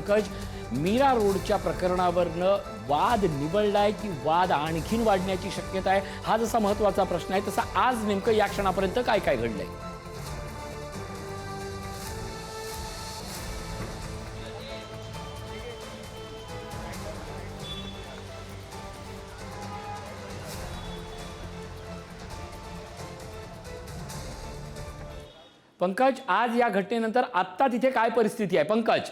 पंकज, मीरा रोडच्या प्रकरणावरनं वाद निवळलाय की वाद आणखीन वाढण्याची शक्यता आहे, हा जसा महत्त्वाचा प्रश्न आहे तसा आज नेमकं या क्षणापर्यंत काय काय घडलंय? पंकज, आज या घटनेनंतर आत्ता तिथे काय परिस्थिती आहे? पंकज,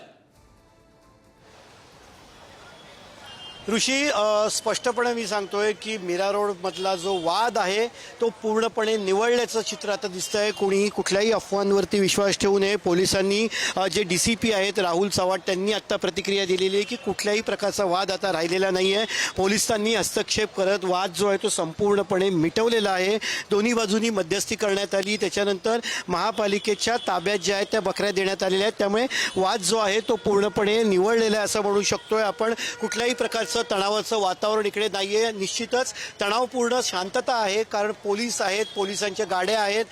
ऋषी, स्पष्टपणे मी सांगतोय की मीरा रोड मधला जो वाद आहे तो पूर्णपणे निवळल्याचं चित्र आता दिसतंय. कोणीही कुठल्याही अफवांवरती विश्वास ठेवू नये. पोलिसांनी जे DCP आहेत राहुल चव्हाण त्यांनी आता प्रतिक्रिया दिलेली आहे की कुठल्याही प्रकारचा वाद आता राहिलेला नाही आहे. पोलिसांनी हस्तक्षेप करत वाद जो आहे तो संपूर्णपणे मिटवलेला आहे. दोन्ही बाजूंनी मध्यस्थी करण्यात आली. त्याच्यानंतर महापालिकेच्या ताब्यात ज्या आहेत त्या बकऱ्या देण्यात आलेल्या आहेत. त्यामुळे वाद जो आहे तो पूर्णपणे निवळलेला आहे असं म्हणू शकतोय आपण. कुठल्याही प्रकारचं तणावाचं वातावरण इकडे नाहीये. निश्चितच तणावपूर्ण शांतता आहे, कारण पोलीस आहेत, पोलिसांच्या गाड्या आहेत,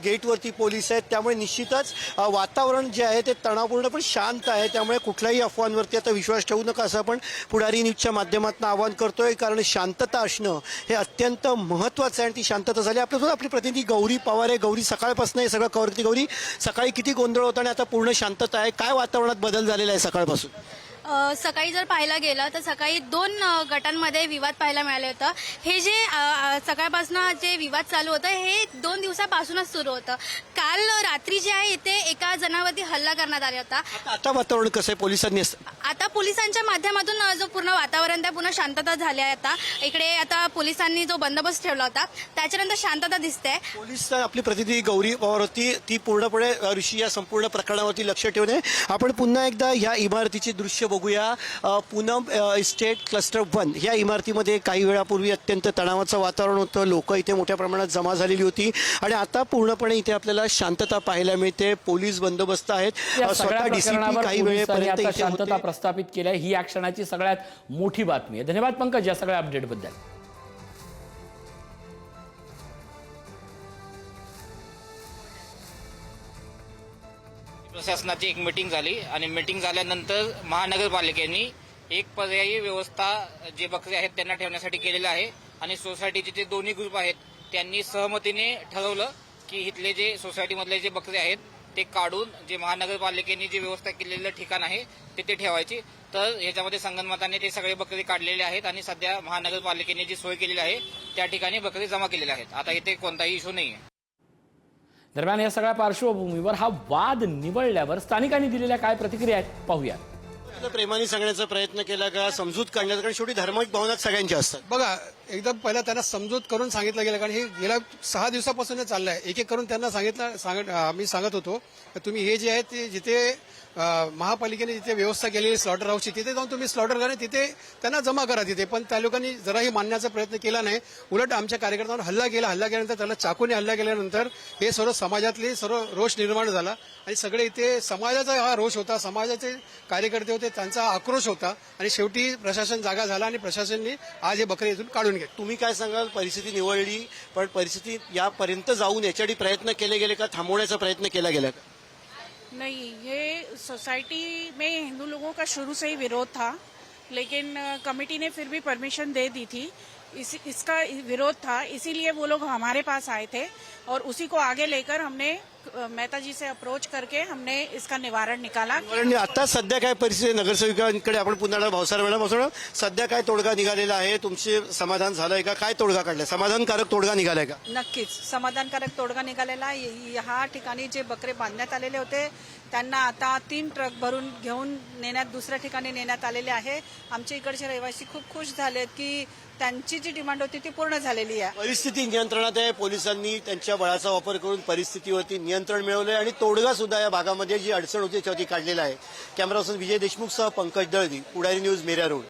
गेटवरती पोलीस आहेत. त्यामुळे निश्चितच वातावरण जे आहे ते तणावपूर्ण पण शांत आहे. त्यामुळे कुठल्याही अफवांवरती आता विश्वास ठेवू नका असं आपण पुढारी न्यूजच्या माध्यमातून आवाहन करतोय, कारण शांतता असणं हे अत्यंत महत्त्वाचं आहे आणि ती शांतता झाली. आपल्यासोबत आपली प्रतिनिधी गौरी पवार आहे. गौरी, सकाळपासून हे सगळं कव्हर करते. गौरी, सकाळी किती गोंधळ होता आणि आता पूर्ण शांतता आहे, काय वातावरणात बदल झालेला आहे सकाळपासून? सकाळी जर पाहायला गेलं तर सकाळी 2 गटांमध्ये विवाद पाहायला मिळाले होतं. हे जे सकाळपासून जे विवाद चालू होतं हे 2 दिवसापासूनच सुरू होतं. काल रात्री जे आहे इथे एका जणावरती हल्ला करण्यात आला होता. आता वातावरण कसं आहे पोलिसांनी? आता पोलिसांच्या माध्यमातून जो पूर्ण वातावरण त्या पूर्ण शांतता झाली आहे. आता इकडे आता पोलिसांनी जो बंदोबस्त ठेवला होता त्याच्यानंतर शांतता दिसते. पोलीस आपली प्रतिनिधी गौरी पवार होती, ती पूर्णपणे ऋषी या संपूर्ण प्रकरणावरती लक्ष ठेवून आहे. आपण पुन्हा एकदा या इमारतीची दृश्य बघूया. पूनम इस्टेट क्लस्टर 1 या इमारतीमध्ये काही वेळापूर्वी अत्यंत तणावाचं वातावरण होतं. लोक इथे मोठ्या प्रमाणात जमा झालेली होती आणि आता पूर्णपणे इथे आपल्याला शांतता पाहायला मिळते. पोलीस बंदोबस्त आहेत. स्वतः DCP काही वेळेपर्यंत आता शांतता प्रस्थापित केली आहे. ही या क्षणाची सगळ्यात मोठी बातमी आहे. धन्यवाद पंकज या सगळ्या अपडेटबद्दल. प्रशासनाची एक मीटिंग झाली आणि मीटिंग झाल्यानंतर महानगरपालिकेने एक पर्यायी व्यवस्था जे बकरे आहेत त्यांना ठेवण्यासाठी केलेलं आहे आणि सोसायटीचे जे दोन्ही ग्रुप आहेत त्यांनी सहमतीने ठरवलं की इथले जे सोसायटीमधले जे बकरे आहेत ते काढून जे महानगरपालिकेने जी व्यवस्था केलेलं ठिकाण आहे तिथे ठेवायची. तर ह्याच्यामध्ये संगनमताने ते सगळे बकरे काढलेले आहेत आणि सध्या महानगरपालिकेने जी सोय केलेली आहे त्या ठिकाणी बकरे जमा केलेले आहेत. आता इथे कोणताही इश्यू नाही आहे. दरम्यान या सगळ्या पार्श्वभूमीवर हा वाद निवळल्यावर स्थानिकांनी दिलेल्या काय प्रतिक्रिया आहेत पाहूया. प्रेमाने सांगण्याचा प्रयत्न केला का, समजूत काढण्याचा? कारण शेवटी धार्मिक भावना सगळ्यांच्या असतात. बघा, एकदम पहिला त्यांना समजूत करून सांगितलं गेलं, कारण हे गेल्या 6 दिवसापासून चाललंय. एक एक करून त्यांना आम्ही सांगत होतो की तुम्ही हे जे आहे ते जिथे महापालिकेने जिथे व्यवस्था केलेली स्लॉटर हाऊसची तिथे जाऊन तुम्ही स्लॉटर करा, तिथे त्यांना जमा करा तिथे. पण त्या लोकांनी जराही मानण्याचा प्रयत्न केला नाही. उलट आमच्या कार्यकर्त्यांवर हल्ला केला. हल्ला केल्यानंतर त्याला चाकूने हल्ला केल्यानंतर हे सर्व समाजातले सर्व रोष निर्माण झाला आणि सगळे इथे समाजाचा हा रोष होता, समाजाचे कार्यकर्ते होते, त्यांचा आक्रोश होता आणि शेवटी प्रशासन जागा झाला आणि प्रशासनाने आज हे बकरे इथून काढून घेतले. तुम्ही काय सांगाल? परिस्थिती निवळली, पण परिस्थिती यापर्यंत जाऊन याच्यासाठी प्रयत्न केले गेले का, थांबवण्याचा प्रयत्न केला गेला का? नहीं, ये सोसाइटी में हिंदू लोगों का शुरू से ही विरोध था, लेकिन कमेटी ने फिर भी परमिशन दे दी थी. इसका विरोध था, इसीलिए वो लोग हमारे पास आए थे और उसी को आगे लेकर हमने मेहता जी से अप्रोच करके हमने इसका निवारण निकाला. आता सध्या काय परिस्थिती? नगरसेविकांकडे आपण पुन्हा भावसार मॅडम, सध्या काय तोडगा निघालेला आहे? तुमचे समाधान झालंय का? काय तोडगा काढलाय? समाधानकारक तोडगा निघालाय का? नक्कीच समाधानकारक तोडगा निघालेला. ह्या ठिकाणी जे बकरे बांधण्यात आलेले होते त्यांना आता 3 ट्रक भरून घेऊन दुसऱ्या ठिकाणी नेण्यात आलेले आहे. आमच्या इकडचे रहिवासी खूप खुश झालेत की त्यांची जी डिमांड होती ती पूर्ण झालेली आहे. परिस्थिती नियंत्रणात आहे. पोलिसांनी त्यांच्या बळाचा वापर करून परिस्थितीवरती नियंत्रण मिळवलंय आणि तोडगा सुद्धा या भागामध्ये जी अडचण होती त्याच्यावरती काढलेला आहे. कॅमेरा पर्सन विजय देशमुखसह पंकज दळवी, पुढारी न्यूज, मीरा रोड.